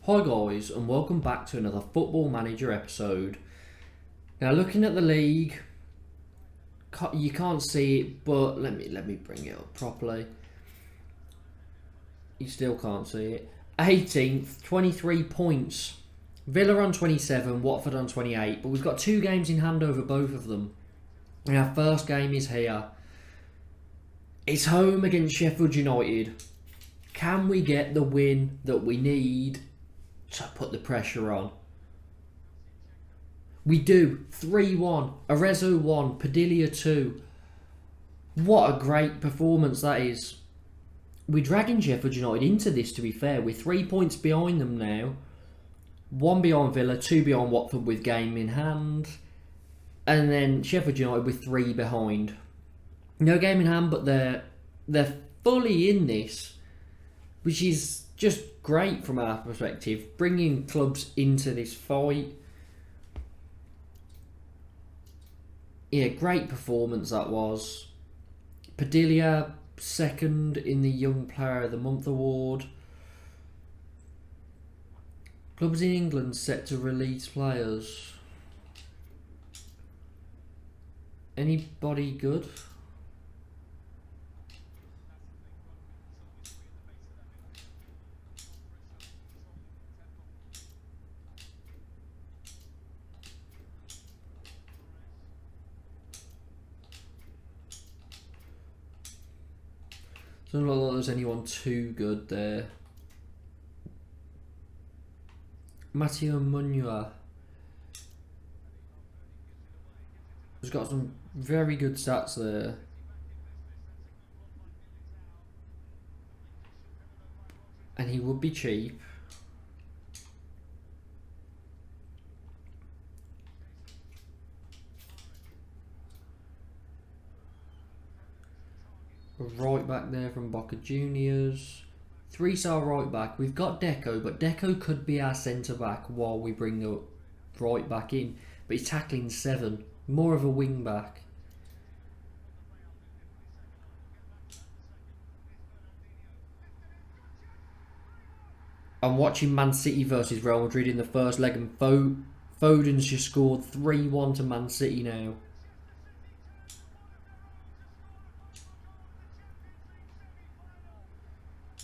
Hi guys, and welcome back to another Football Manager episode. Now, looking at the league, you can't see it, but let me bring it up properly. You still can't see it. 18th, 23 points. Villa on 27, Watford on 28, but we've got 2 games in hand over both of them. And our first game is here. It's home against Sheffield United. Can we get the win that we need to put the pressure on? We do. 3-1. Arezzo 1. Padilla 2. What a great performance that is. We're dragging Sheffield United into this, to be fair. We're 3 points behind them now. 1 behind Villa, 2 behind Watford with game in hand. And then Sheffield United with 3 behind. No game in hand, but they're fully in this, which is just great from our perspective, bringing clubs into this fight. Yeah, great performance that was. Padilla, second in the Young Player of the Month award. Clubs in England set to release players. Anybody good? Doesn't look like there's anyone too good there. Matteo Munua has got some very good stats there. And he would be cheap. A right back there from Boca Juniors. 3-star right back. We've got Deco, but Deco could be our centre back while we bring the right back in. But he's tackling 7. More of a wing back. I'm watching Man City versus Real Madrid in the first leg, and Foden's just scored 3-1 to Man City now.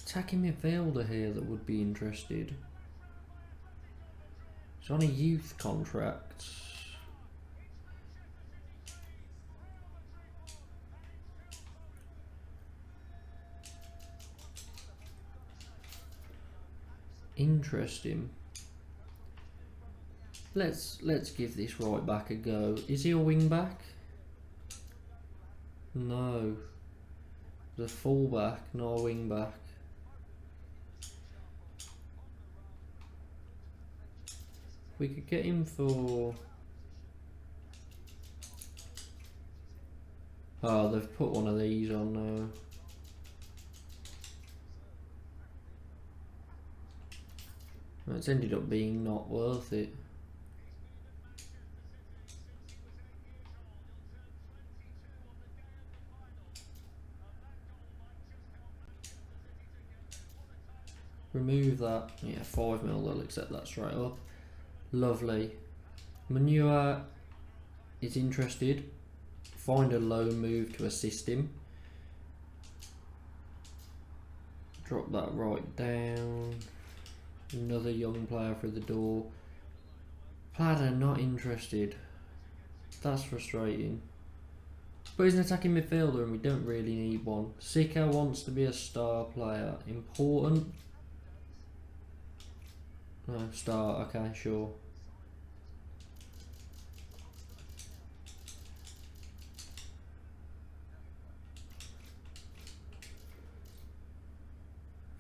Attacking midfielder here that would be interested. He's on a youth contract. Interesting. Let's give this right back a go. Is he a wing back? No. The full back, not a wing back. We could get him for... Oh, they've put one of these on now. It's ended up being not worth it. Remove that. Yeah, 5 mil, they'll accept that straight up. Lovely. Manua is interested. Find a low move to assist him. Drop that right down. Another young player through the door. Plada not interested. That's frustrating. But he's an attacking midfielder and we don't really need one. Sika wants to be a star player. Important. No, star, okay, sure.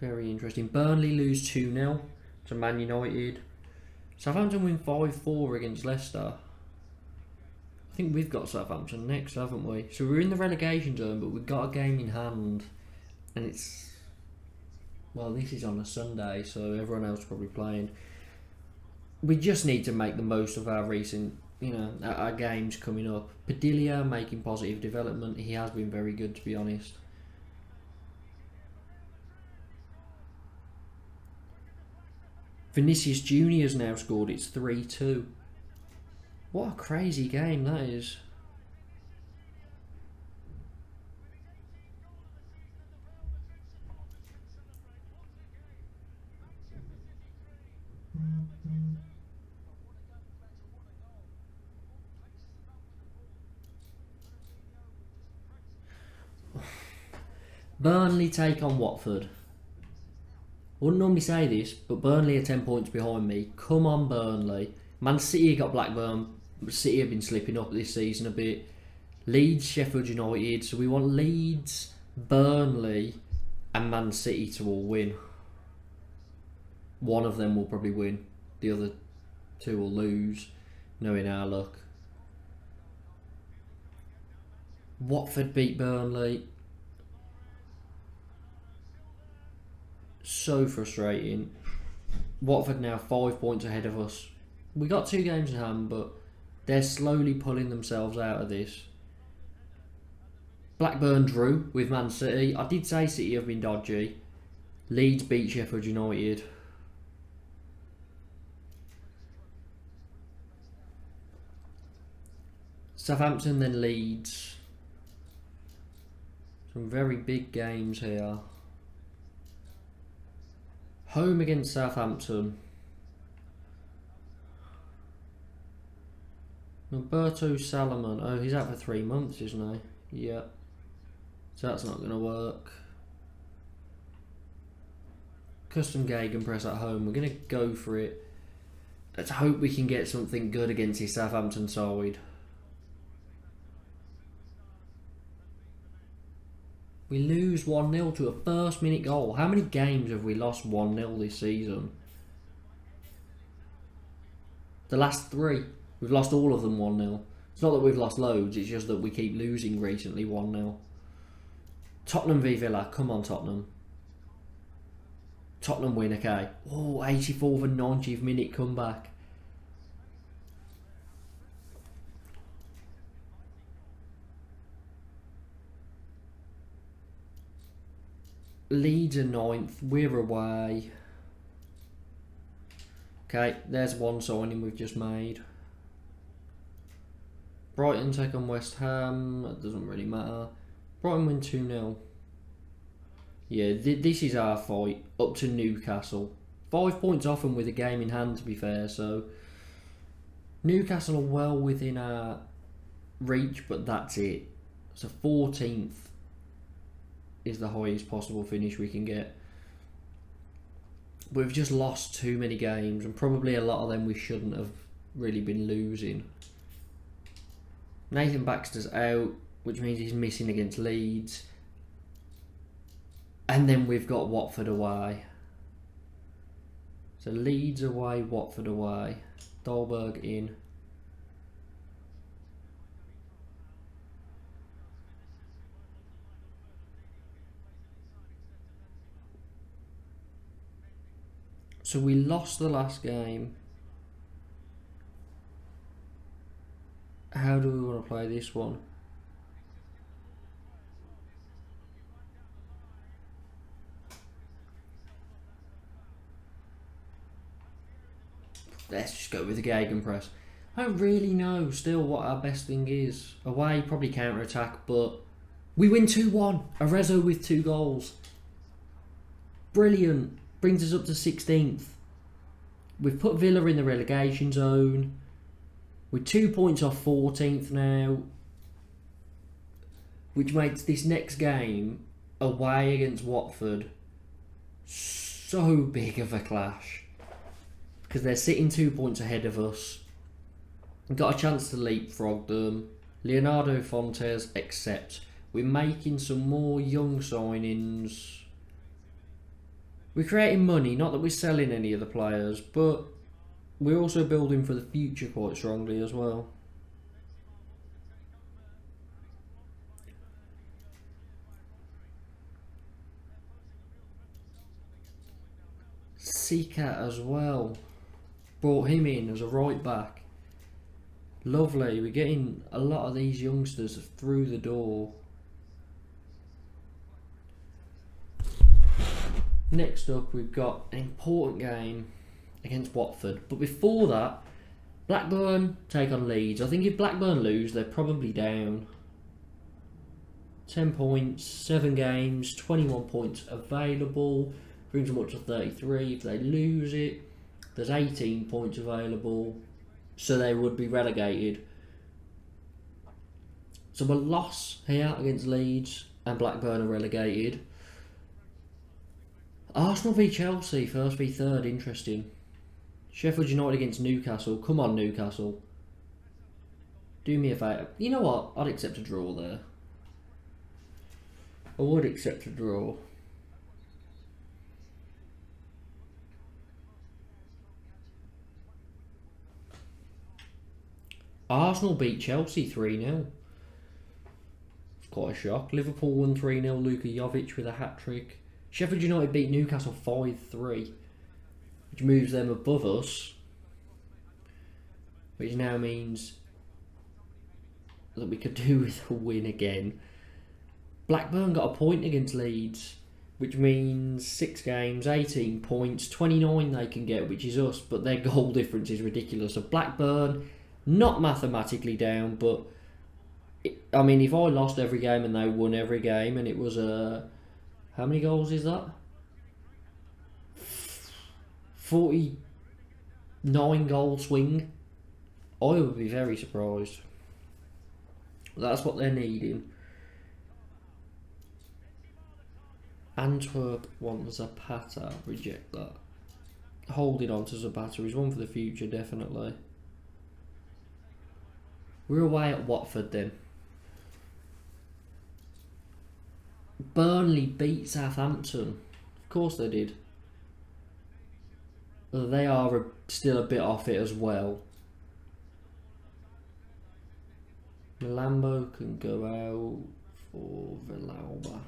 Very interesting. Burnley lose 2-0 to Man United. Southampton win 5-4 against Leicester. I think we've got Southampton next, haven't we? So we're in the relegation zone, but we've got a game in hand. And it's... Well, this is on a Sunday, so everyone else is probably playing. We just need to make the most of our recent, our games coming up. Padilla making positive development. He has been very good, to be honest. Vinicius Junior's now scored. It's 3-2. What a crazy game that is. Burnley take on Watford. Wouldn't normally say this, but Burnley are 10 points behind me. Come on, Burnley. Man City got Blackburn. City have been slipping up this season a bit. Leeds, Sheffield United. So we want Leeds, Burnley, and Man City to all win. One of them will probably win. The other two will lose, knowing our luck. Watford beat Burnley. So frustrating. Watford now 5 points ahead of us. We got 2 games in hand, but they're slowly pulling themselves out of this. Blackburn drew with Man City. I did say City have been dodgy. Leeds beat Sheffield United. Southampton then Leeds. Some very big games here. Home against Southampton. Roberto Salomon. Oh, he's out for 3 months, isn't he? Yeah. So that's not going to work. Custom Gegenpress at home. We're going to go for it. Let's hope we can get something good against his Southampton side. We lose 1-0 to a first minute goal. How many games have we lost 1-0 this season? The last 3. We've lost all of them 1-0. It's not that we've lost loads, it's just that we keep losing recently 1-0. Tottenham v Villa. Come on, Tottenham. Tottenham win, okay. Oh, 84th and 90th minute comeback. Leeds are 9th, we're away. Okay, there's one signing we've just made. Brighton take on West Ham, that doesn't really matter. Brighton win 2-0. Yeah, this is our fight, up to Newcastle. 5 points off them with a game in hand, to be fair, so... Newcastle are well within our reach, but that's it. So 14th. Is the highest possible finish we can get. We've just lost too many games, and probably a lot of them we shouldn't have really been losing. Nathan Baxter's out, which means he's missing against Leeds. And then we've got Watford away. So Leeds away, Watford away. Dahlberg in. So we lost the last game. How do we want to play this one? Let's just go with the Gegenpress. I don't really know still what our best thing is. Away, probably counter-attack, but we win 2-1. Arezzo with 2 goals. Brilliant. Brings us up to 16th. We've put Villa in the relegation zone. We're 2 points off 14th now. Which makes this next game, away against Watford, so big of a clash. Because they're sitting 2 points ahead of us. We've got a chance to leapfrog them. Leonardo Fontes, except we're making some more young signings. We're creating money, not that we're selling any of the players, but we're also building for the future quite strongly as well. Seacat as well. Brought him in as a right back. Lovely, we're getting a lot of these youngsters through the door. Next up, we've got an important game against Watford. But before that, Blackburn take on Leeds. I think if Blackburn lose, they're probably down. 10 points, 7 games, 21 points available. Brings them up to 33. If they lose it, there's 18 points available. So they would be relegated. So a loss here against Leeds and Blackburn are relegated. Arsenal v Chelsea, first v third, interesting. Sheffield United against Newcastle. Come on, Newcastle. Do me a favour. You know what? I'd accept a draw there. I would accept a draw. Arsenal beat Chelsea 3-0. Quite a shock. Liverpool won 3-0. Luka Jovic with a hat-trick. Sheffield United beat Newcastle 5-3. Which moves them above us. Which now means that we could do with a win again. Blackburn got a point against Leeds, which means 6 games, 18 points, 29 they can get, which is us, but their goal difference is ridiculous. So Blackburn, not mathematically down, but I mean, if I lost every game and they won every game, and it was how many goals is that? 49 goal swing. I would be very surprised. That's what they're needing. Antwerp want Zapata. Reject that. Holding on to Zapata is one for the future, definitely. We're away at Watford then. Burnley beat Southampton. Of course they did. They are still a bit off it as well. Lambo can go out for Villalba.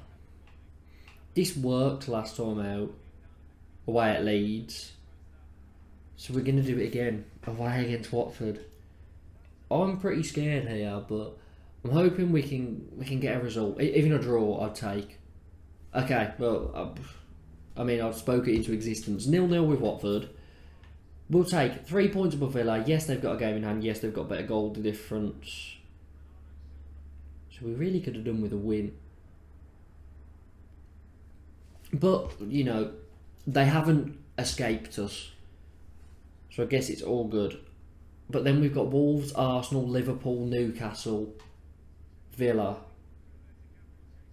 This worked last time out, away at Leeds. So we're going to do it again, away against Watford. I'm pretty scared here, but I'm hoping we can get a result. Even a draw, I'd take. Okay, well, I mean, I've spoken it into existence. 0-0 with Watford. We'll take 3 points above Villa. Yes, they've got a game in hand. Yes, they've got better goal difference. So we really could have done with a win. But, you know, they haven't escaped us. So I guess it's all good. But then we've got Wolves, Arsenal, Liverpool, Newcastle, Villa.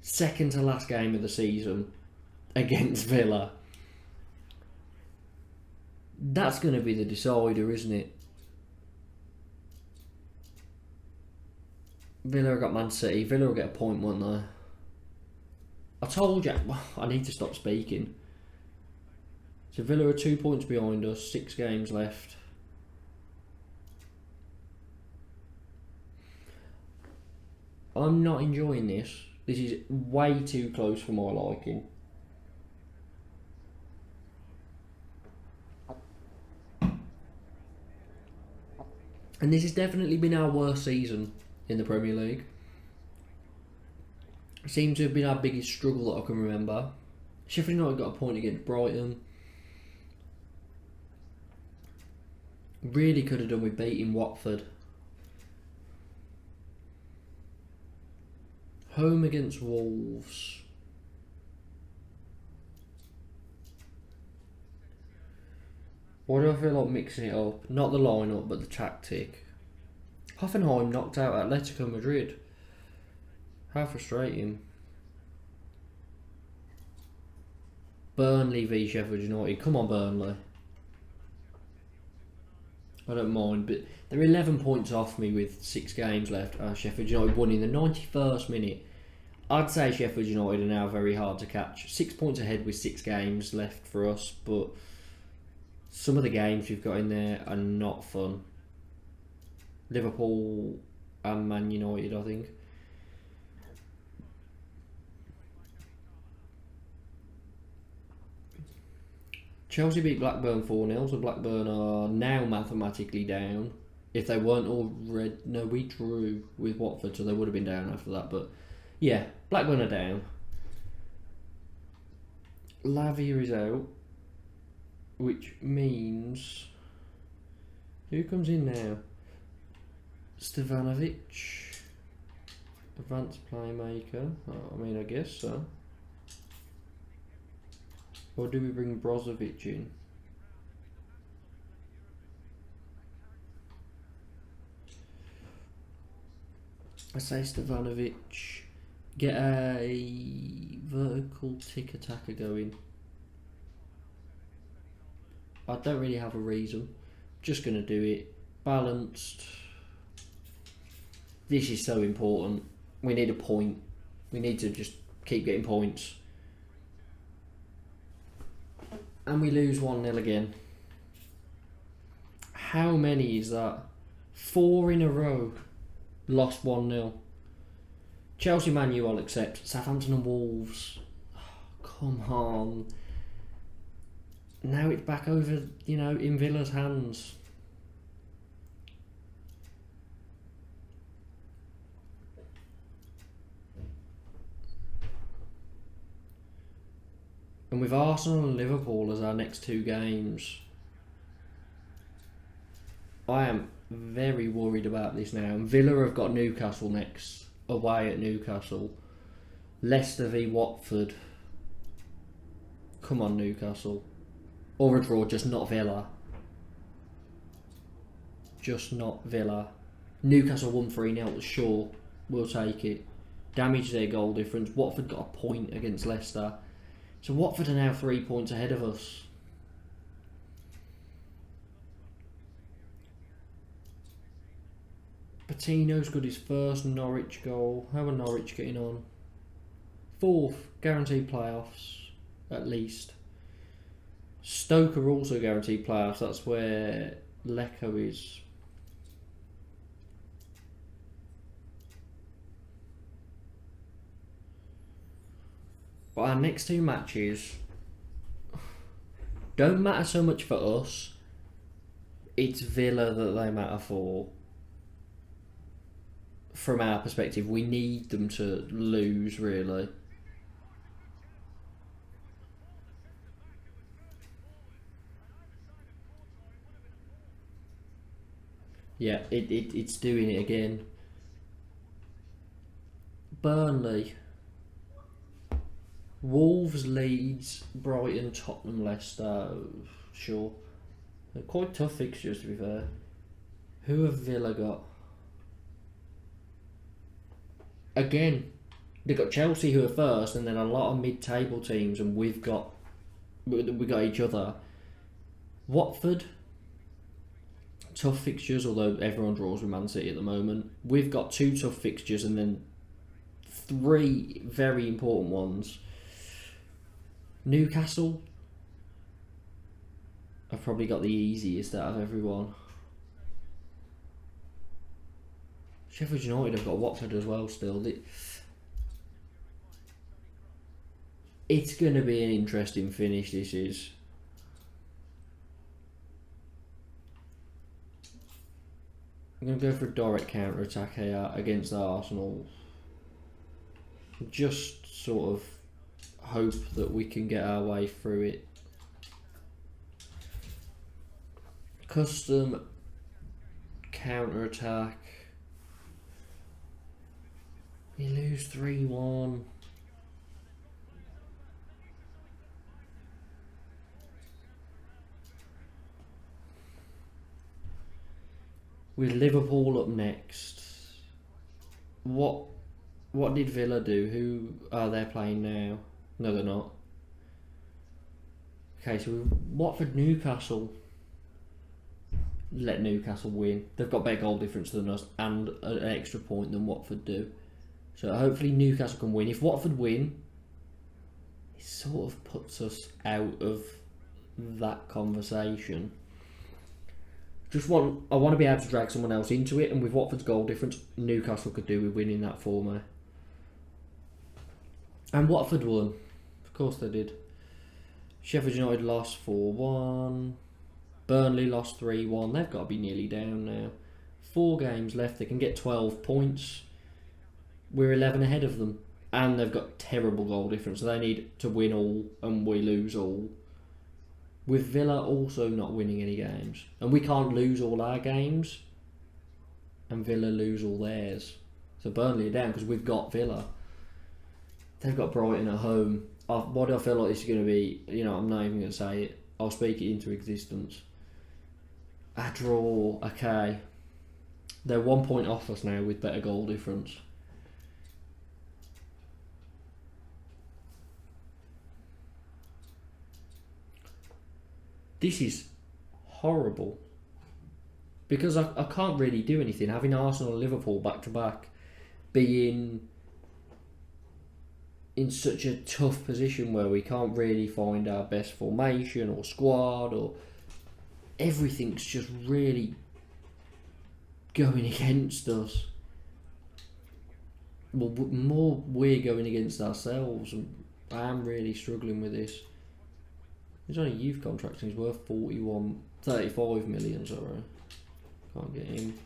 Second to last game of the season against Villa. That's going to be the decider, isn't it? Villa have got Man City. Villa will get a point, won't they? I told you, I need to stop speaking. So Villa are 2 points behind us, 6 games left. I'm not enjoying this. This is way too close for my liking. And this has definitely been our worst season in the Premier League. Seems to have been our biggest struggle that I can remember. Sheffield United got a point against Brighton. Really could have done with beating Watford. Home against Wolves. Why do I feel like mixing it up? Not the lineup, but the tactic. Hoffenheim knocked out Atletico Madrid. How frustrating. Burnley v Sheffield United. Come on, Burnley. I don't mind, but they're 11 points off me with 6 games left. Sheffield United won in the 91st minute. I'd say Sheffield United are now very hard to catch. 6 points ahead with 6 games left for us, but some of the games we've got in there are not fun. Liverpool and Man United, I think. Chelsea beat Blackburn 4-0, so Blackburn are now mathematically down. If they weren't already... No, we drew with Watford, so they would have been down after that. But yeah, Blackburn are down. Lavia is out. which means who comes in now? Stevanovic, advanced playmaker. Oh, I mean, I guess so. Or do we bring Brozovic in? I say Stevanovic. Get a vertical tick attacker going. I don't really have a reason. Just going to do it. Balanced. This is so important. We need a point. We need to just keep getting points. And we lose 1-0 again. How many is that? 4 in a row. Lost 1-0. Chelsea, Man U, I'll accept. Southampton and Wolves. Oh, come on. Now it's back over, in Villa's hands. And with Arsenal and Liverpool as our next 2 games, I am very worried about this now. And Villa have got Newcastle next, away at Newcastle. Leicester v Watford. Come on, Newcastle. Or a draw, just not Villa. Just not Villa. Newcastle won 3-0, sure. We'll take it. Damage their goal difference. Watford got a point against Leicester. So Watford are now 3 points ahead of us. Patino's got his first Norwich goal. How are Norwich getting on? 4th, guaranteed playoffs, at least. Stoke are also guaranteed playoffs. That's where Lecco is. But our next 2 matches don't matter so much for us. It's Villa that they matter for. From our perspective, we need them to lose, really. Yeah, it's doing it again. Burnley. Wolves, Leeds, Brighton, Tottenham, Leicester. Sure. They're quite tough fixtures, to be fair. Who have Villa got? Again, they've got Chelsea who are first, and then a lot of mid-table teams, and we got each other. Watford, tough fixtures, although everyone draws with Man City at the moment. We've got 2 tough fixtures, and then 3 very important ones. Newcastle have probably got the easiest out of everyone. Sheffield United have got Watford as well still. It's going to be an interesting finish, this is. I'm going to go for a direct counter-attack here against Arsenal. Just sort of hope that we can get our way through it. Custom counter-attack. We lose 3-1. With Liverpool up next. What did Villa do? Who are they playing now? No, they're not. Okay, so Watford, Newcastle. Let Newcastle win. They've got better goal difference than us and an extra point than Watford do. So hopefully Newcastle can win. If Watford win, it sort of puts us out of that conversation. I want to be able to drag someone else into it, and with Watford's goal difference, Newcastle could do with winning that for me. And Watford won. Of course they did. Sheffield United lost 4-1. Burnley lost 3-1. They've got to be nearly down now. 4 games left. They can get 12 points. We're 11 ahead of them. And they've got terrible goal difference. So they need to win all and we lose all. With Villa also not winning any games. And we can't lose all our games. And Villa lose all theirs. So Burnley are down because we've got Villa. They've got Brighton at home. What do I feel like this is going to be? You know, I'm not even going to say it. I'll speak it into existence. A draw, okay. They're 1 point off us now with better goal difference. This is horrible. Because I can't really do anything. Having Arsenal and Liverpool back to back, being in such a tough position where we can't really find our best formation or squad, or everything's just really going against us. Well, more we're going against ourselves, and I am really struggling with this. He's on a youth contract and he's worth 35 million, sorry. Can't get him.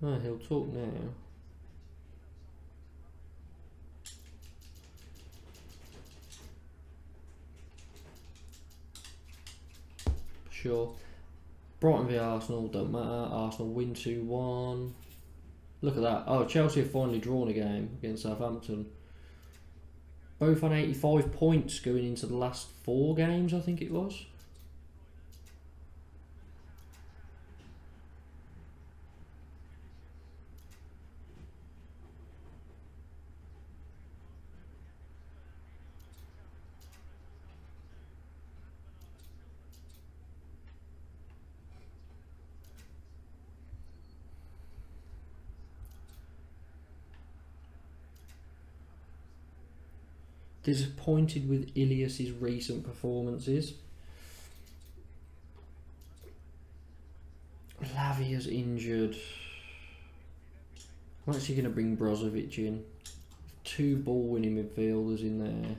Oh, he'll talk now. Sure. Brighton v Arsenal, don't matter. Arsenal win 2-1. Look at that. Oh, Chelsea have finally drawn a game against Southampton. Both on 85 points going into the last 4 games, I think it was. Disappointed with Ilias's recent performances. Lavia's injured. I'm actually going to bring Brozovic in. 2 ball-winning midfielders in there.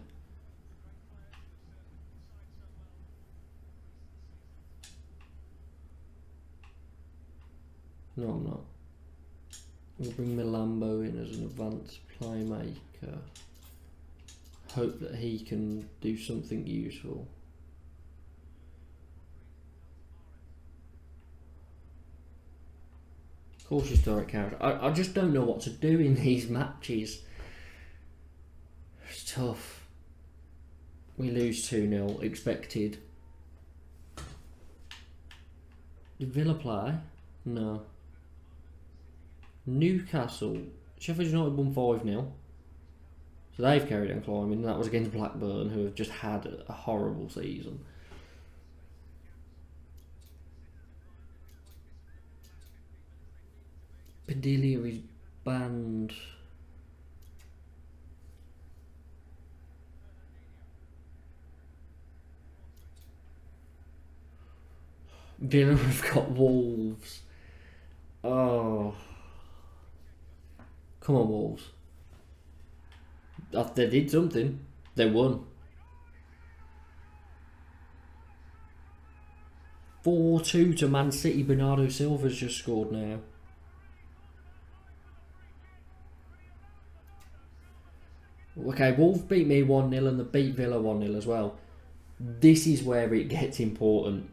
No, I'm not. We'll bring Milambo in as an advanced playmaker. Hope that he can do something useful. Cautious direct character. I just don't know what to do in these matches. It's tough. We lose 2-0, expected. Did Villa play? No. Newcastle. Sheffield United won 5-0. So they've carried on climbing. That was against Blackburn, who have just had a horrible season. Padilla is banned. Villa have got Wolves. Oh. Come on, Wolves. They did something. They won. 4-2 to Man City. Bernardo Silva's just scored now. Okay, Wolves beat me 1-0 and they beat Villa 1-0 as well. This is where it gets important.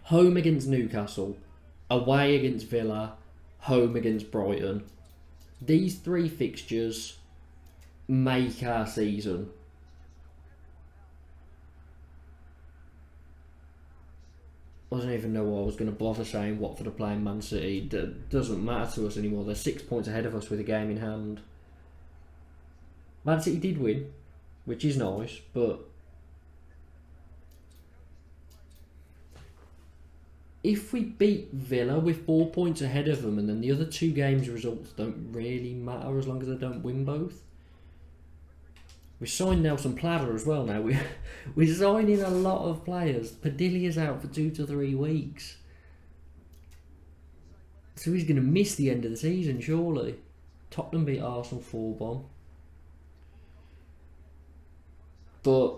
Home against Newcastle. Away against Villa. Home against Brighton. These 3 fixtures make our season. I don't even know what I was going to bother saying. Watford are playing Man City. Doesn't matter to us anymore. They're 6 points ahead of us with a game in hand. Man City did win, which is nice, but if we beat Villa, we're 4 points ahead of them, and then the other 2 games' results don't really matter as long as they don't win both. We signed Nelson Plata as well now. We're signing a lot of players. Padilla's out for 2 to 3 weeks. So he's going to miss the end of the season, surely. Tottenham beat Arsenal 4-1. But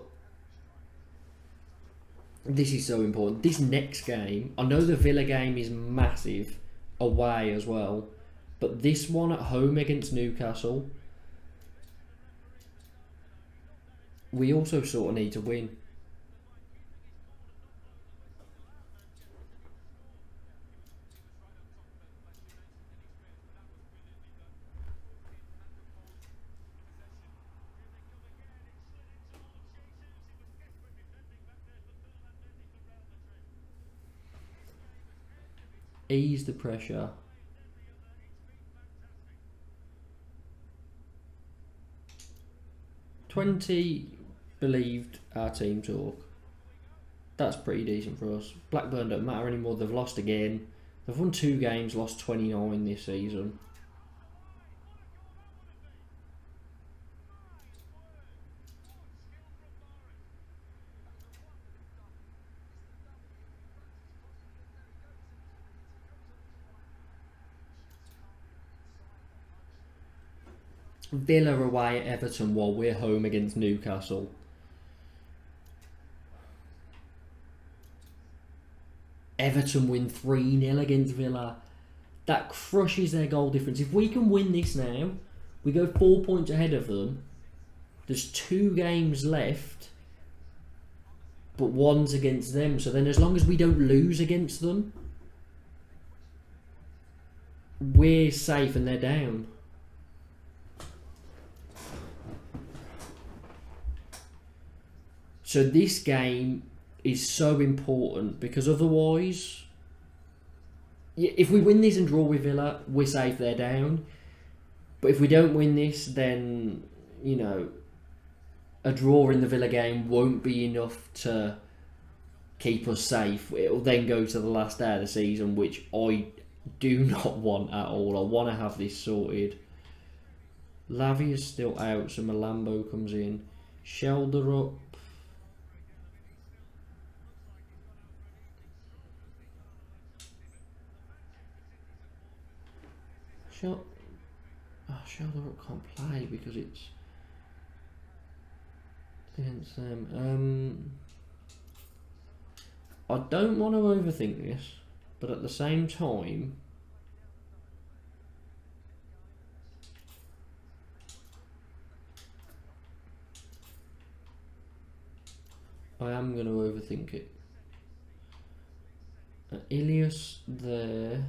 this is so important. This next game, I know the Villa game is massive, away as well. But this one at home against Newcastle, we also sort of need to win. Ease the pressure. "20 believed our team talk." That's pretty decent for us. Blackburn don't matter anymore. They've lost again. They've won 2 games, lost 29 this season. Villa away at Everton while we're home against Newcastle. Everton win 3-0 against Villa. That crushes their goal difference. If we can win this now, we go 4 points ahead of them. There's 2 games left, but one's against them. So then as long as we don't lose against them, we're safe and they're down. So this game is so important because otherwise, if we win this and draw with Villa, we're safe, they're down. But if we don't win this, then, you know, a draw in the Villa game won't be enough to keep us safe. It'll then go to the last day of the season, which I do not want at all. I want to have this sorted. Lavia's still out, so Malambo comes in. Shelder up. Shelder up can't play because it's against them. I don't want to overthink this, but at the same time, I am going to overthink it. Ilias there.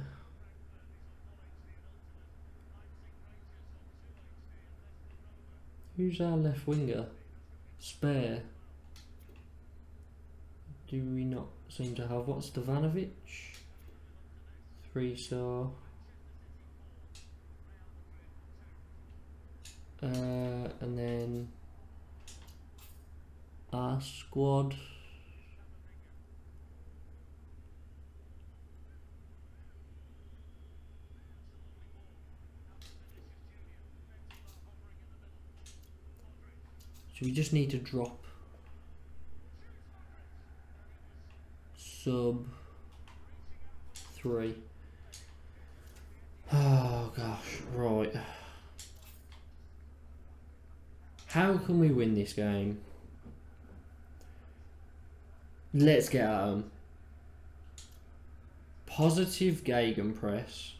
Who's our left winger? Spare. Do we not seem to have? What's Stevanovic? 3-star. And then our squad. So we just need to drop sub 3. Oh gosh, right. How can we win this game? Let's get at them. Positive gegenpress.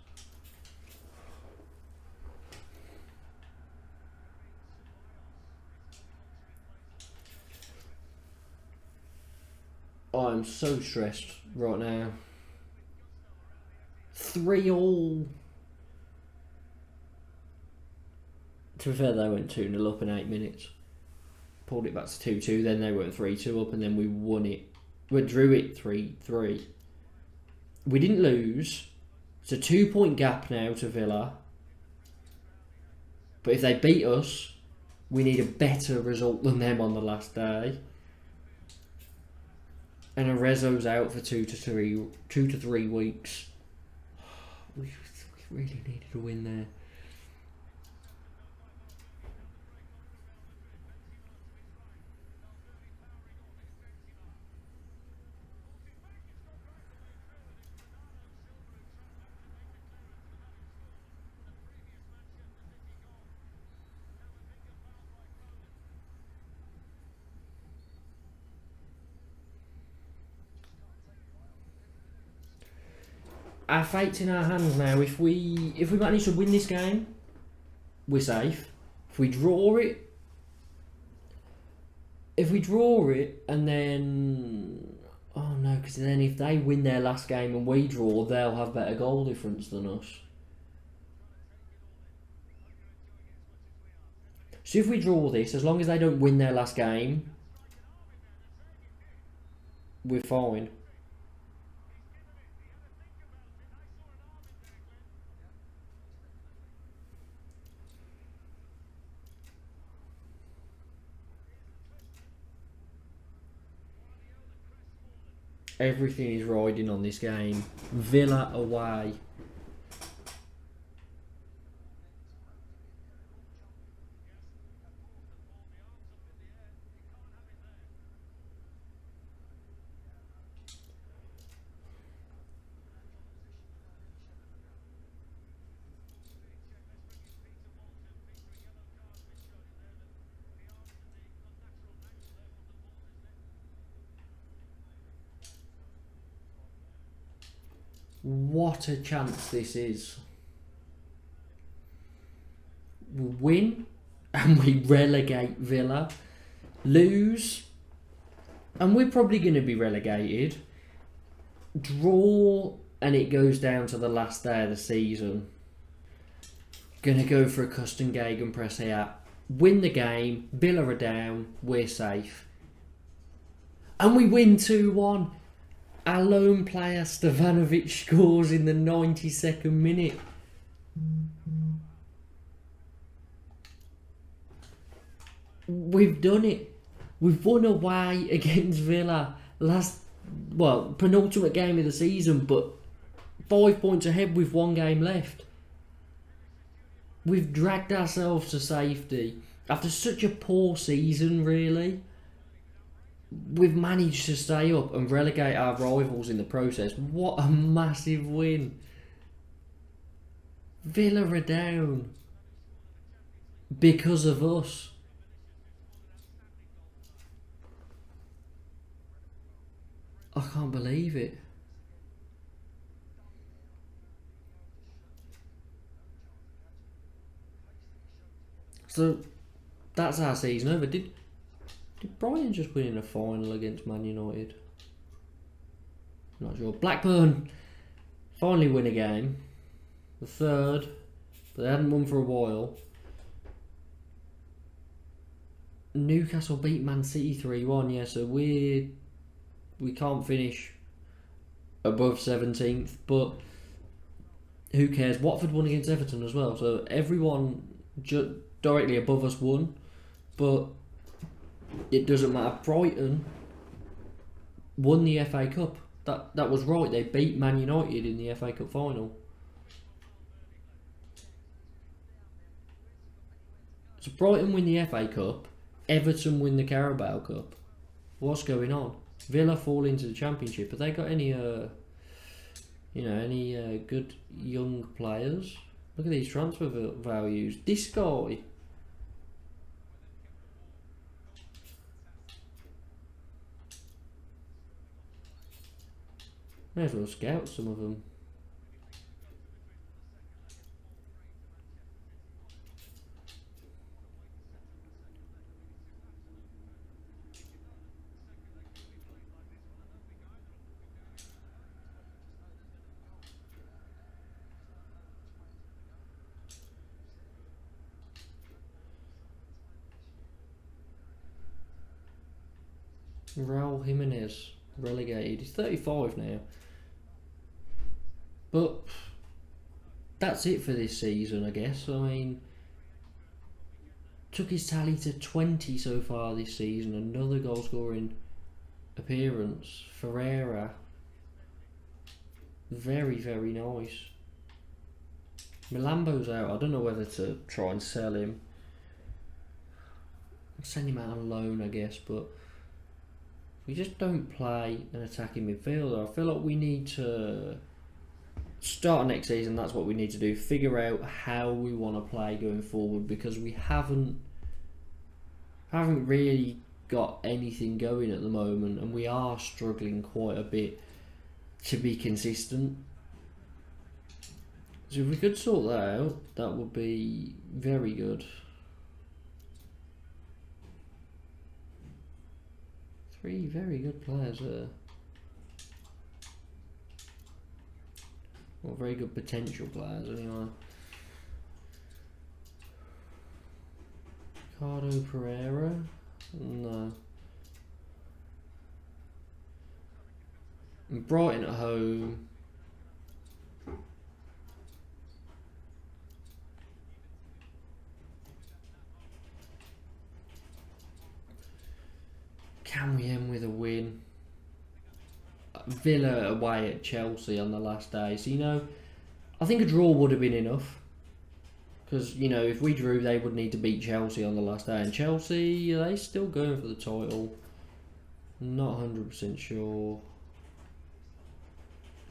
I'm so stressed right now. 3-3. To be fair, they went 2-0 up in 8 minutes. Pulled it back to 2-2, then they went 3-2 up, and then we won it. We drew it 3-3. We didn't lose. It's a 2-point gap now to Villa. But if they beat us, we need a better result than them on the last day. And Arezzo's out for 2 to 3 weeks. We really needed a win there. Our fate's in our hands now. If we manage to win this game, we're safe. If we draw it, If we draw it and then... Oh no, because then if they win their last game and we draw, they'll have better goal difference than us. So if we draw this, as long as they don't win their last game, we're fine. Everything is riding on this game. Villa away. What a chance this is. We win and we relegate Villa. Lose and we're probably going to be relegated. Draw and it goes down to the last day of the season. Going to go for a custom gegenpress here. Win the game. Villa are down. We're safe. And we win 2-1. Our lone player Stevanovic scores in the 92nd minute. We've done it. We've won away against Villa. Penultimate game of the season, but 5 points ahead with 1 game left. We've dragged ourselves to safety. After such a poor season, really, we've managed to stay up and relegate our rivals in the process. What a massive win. Villa are down because of us. I can't believe it. So that's our season over. Did Brighton just win in a final against Man United? Not sure. Blackburn finally win a game. The third. But they hadn't won for a while. Newcastle beat Man City 3-1. Yeah, so we can't finish above 17th. But who cares? Watford won against Everton as well. So everyone directly above us won. But it doesn't matter. Brighton won the FA Cup. That was right. They beat Man United in the FA Cup final. So Brighton win the FA Cup. Everton win the Carabao Cup. What's going on? Villa fall into the Championship. Have they got any good young players? Look at these transfer values. This guy. May as well scout some of them. Raul Jimenez relegated. He's 35 now. But that's it for this season, I guess. I mean, took his tally to 20 so far this season. Another goal scoring appearance. Ferreira. Very, very nice. Milambo's out. I don't know whether to try and sell him. Send him out on loan, I guess, but we just don't play an attacking midfielder. I feel like we need to start next season. That's what we need to do. Figure out how we want to play going forward, because we haven't really got anything going at the moment, and we are struggling quite a bit to be consistent. So if we could sort that out, that would be very good. Three very good players there. Well, very good potential players anyway. Ricardo Pereira? No. And Brighton at home. Can we end with a win? Villa away at Chelsea on the last day. So, you know, I think a draw would have been enough. Because, you know, if we drew, they would need to beat Chelsea on the last day. And Chelsea, are they still going for the title? Not 100% sure.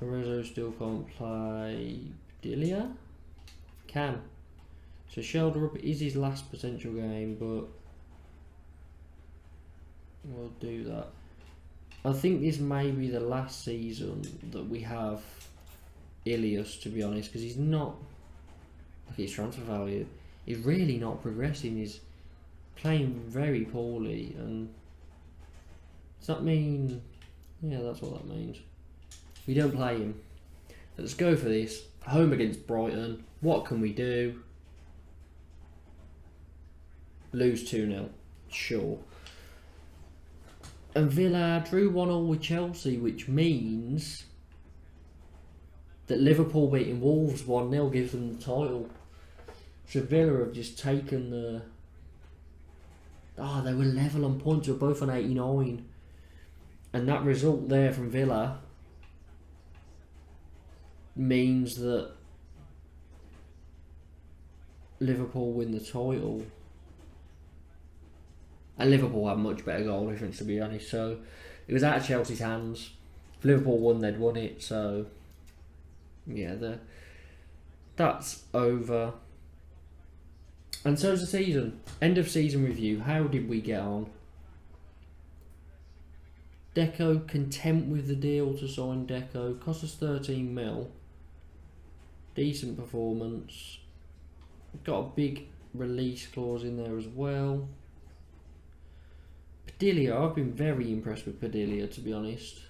Arezzo still can't play. Delia? Can. So shoulder up is his last potential game, but we'll do that. I think this may be the last season that we have Ilias, to be honest, because he's not. Look at his transfer value. He's really not progressing. He's playing very poorly, and does that mean? Yeah, that's what that means. We don't play him. Let's go for this. Home against Brighton. What can we do? Lose 2-0. Sure. And Villa drew 1-1 with Chelsea, which means that Liverpool beating Wolves 1-0 gives them the title. So Villa have just taken the... they were level on points. They were both on 89. And that result there from Villa means that Liverpool win the title. And Liverpool had much better goal difference, to be honest. So it was out of Chelsea's hands. If Liverpool won, they'd won it. So yeah, that's over. And so's the season. End of season review. How did we get on? Deco, content with the deal to sign Deco. Cost us 13 mil. Decent performance. Got a big release clause in there as well. Padilla, I've been very impressed with Padilla, to be honest.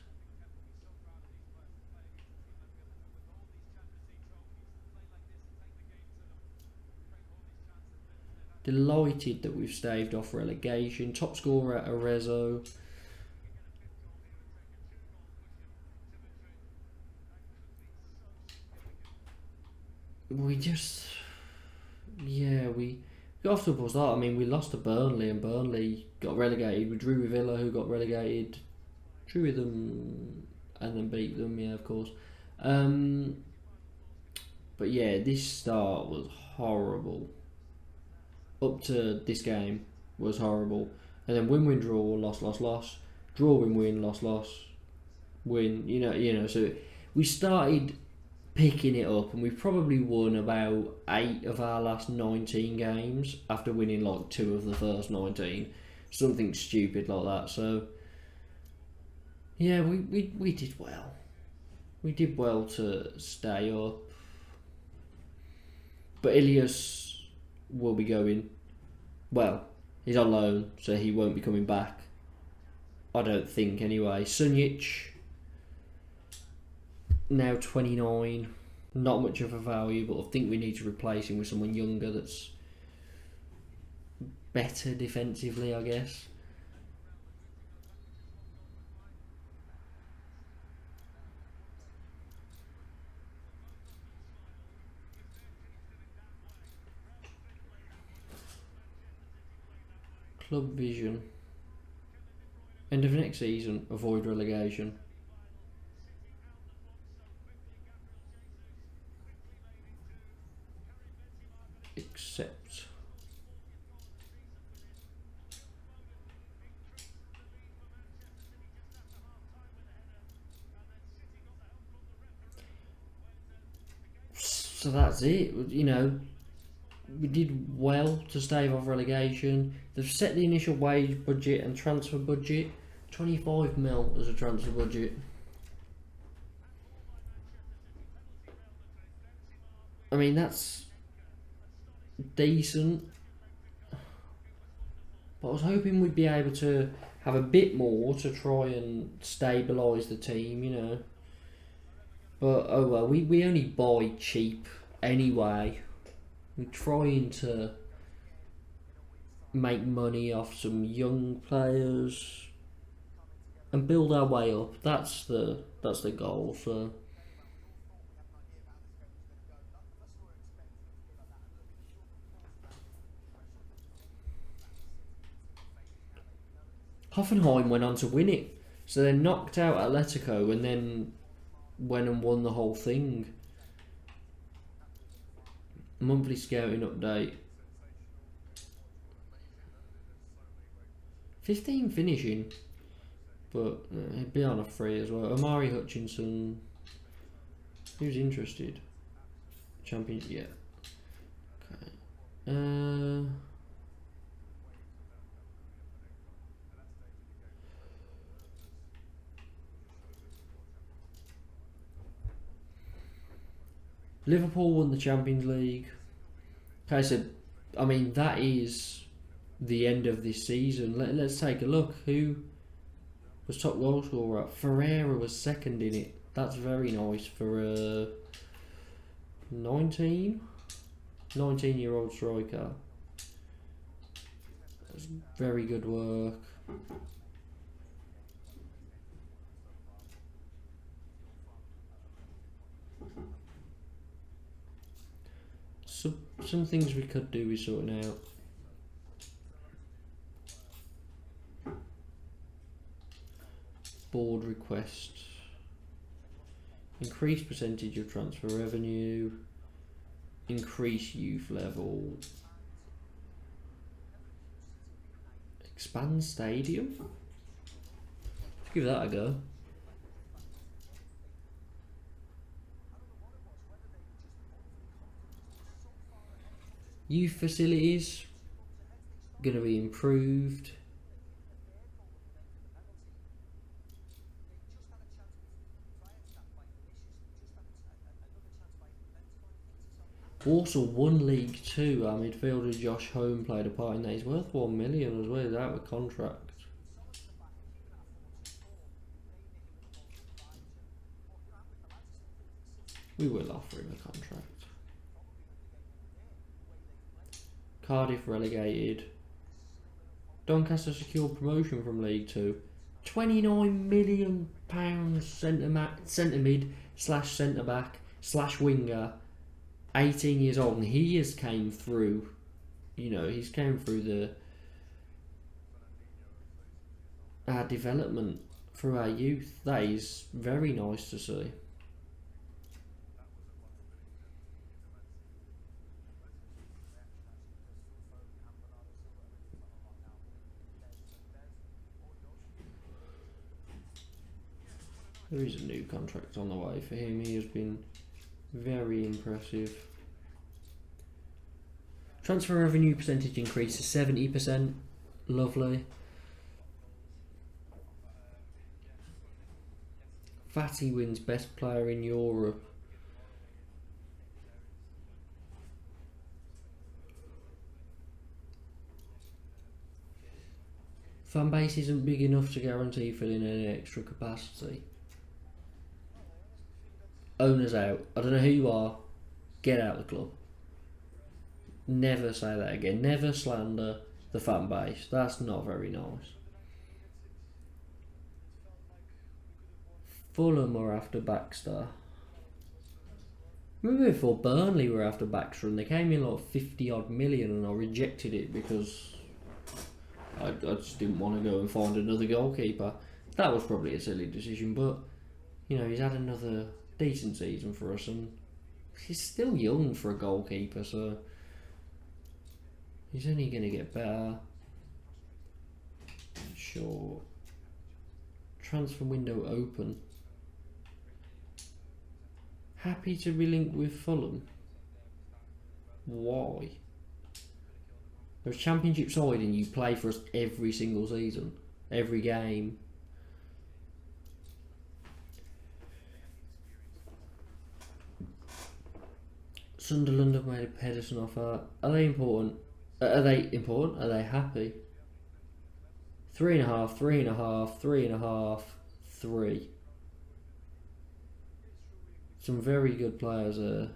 Delighted that we've staved off relegation. Top scorer at Arezzo. We just... yeah, we got off to a poor start. I mean, we lost to Burnley and Burnley got relegated. We drew with Villa, who got relegated. Drew with them and then beat them, yeah, of course. But yeah, this start was horrible. Up to this game was horrible. And then win, draw, loss, loss. Draw, win, loss, win. You know. So we started picking it up, and we've probably won about 8 of our last 19 games after winning like 2 of the first 19. Something stupid like that. So yeah, we did well. We did well to stay up. But Ilias will be going. Well, he's on loan, so he won't be coming back. I don't think anyway. Sunjic, now 29. Not much of a value, but I think we need to replace him with someone younger that's better defensively, I guess. Club vision. End of next season, avoid relegation. Accept. So that's it. You know, we did well to stave off relegation. They've set the initial wage budget and transfer budget. 25 mil as a transfer budget. I mean, that's decent. But I was hoping we'd be able to have a bit more to try and stabilise the team, you know. But oh well, we only buy cheap anyway. We're trying to make money off some young players and build our way up. That's the goal. So Hoffenheim went on to win it. So they knocked out Atletico and then went and won the whole thing. Monthly scouting update. 15 finishing, but it'd be on a free as well. Amari Hutchinson, who's interested? Champions, yeah. Okay. Liverpool won the Champions League. Okay, so I mean that is the end of this season. Let's take a look. Who was top goal scorer? Ferreira was second in it. That's very nice for a 19-year-old striker. That's very good work. Some things we could do is sorting out. Board request. Increase percentage of transfer revenue. Increase youth level. Expand stadium. Let's give that a go. Youth facilities going to be improved. Also won League Two. Our midfielder Josh Home played a part in that. He's worth 1 million as well. He's out of contract. We will offer him a contract. Cardiff relegated. Doncaster secured promotion from League Two. £29 million centre mid / centre back / winger. 18 years old, and he has came through. You know, he's came through our development through our youth. That is very nice to see. There is a new contract on the way for him. He has been very impressive. Transfer revenue percentage increase to 70%. Lovely. Fatty wins best player in Europe. Fan base isn't big enough to guarantee filling any extra capacity. Owners out. I don't know who you are. Get out of the club. Never say that again. Never slander the fan base. That's not very nice. Fulham are after Baxter. Remember before Burnley were after Baxter and they came in like 50 odd million and I rejected it because I just didn't want to go and find another goalkeeper. That was probably a silly decision, but you know, he's had another decent season for us and he's still young for a goalkeeper, so he's only going to get better. Sure. Transfer window open. Happy to be linked with Fulham. Why? They're a championship side and you play for us every single season. Every game. Sunderland have made a Pedersen offer. Are they important? Are they important? Are they happy? 3.5, 3.5, 3.5, 3. Some very good players there.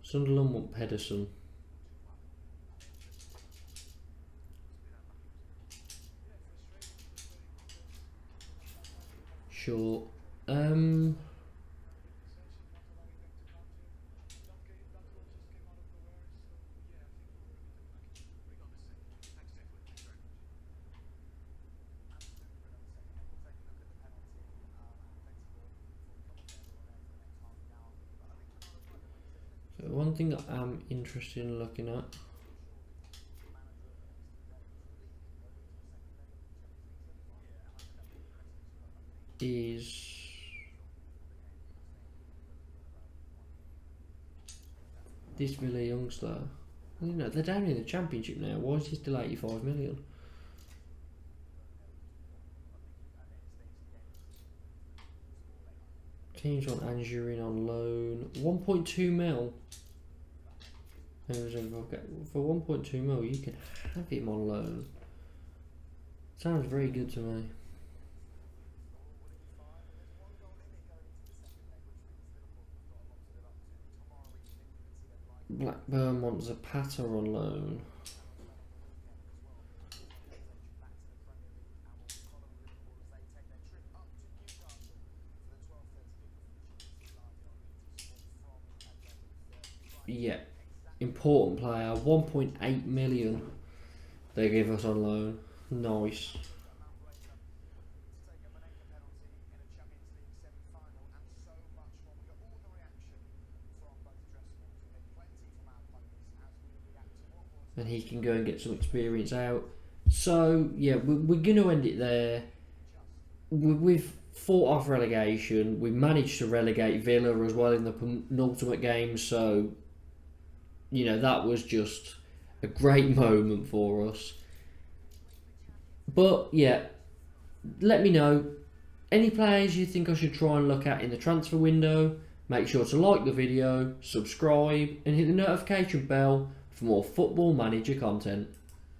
Sunderland want Pedersen. Sure. One thing that I'm interested in looking at is this Villa youngster. You know, they're down in the Championship now. Why is he still 85 million? Teams want Anjurin on loan. 1.2 mil. For 1.2 mil, you can have him on loan. Sounds very good to me. Blackburn wants Zapata on loan. Yeah, important player. 1.8 million they give us on loan. Nice. And he can go and get some experience out. So yeah, we're going to end it there. We've fought off relegation. We managed to relegate Villa as well in the penultimate game. So you know, that was just a great moment for us. But yeah, let me know any players you think I should try and look at in the transfer window. Make sure to like the video, subscribe and hit the notification bell for more Football Manager content.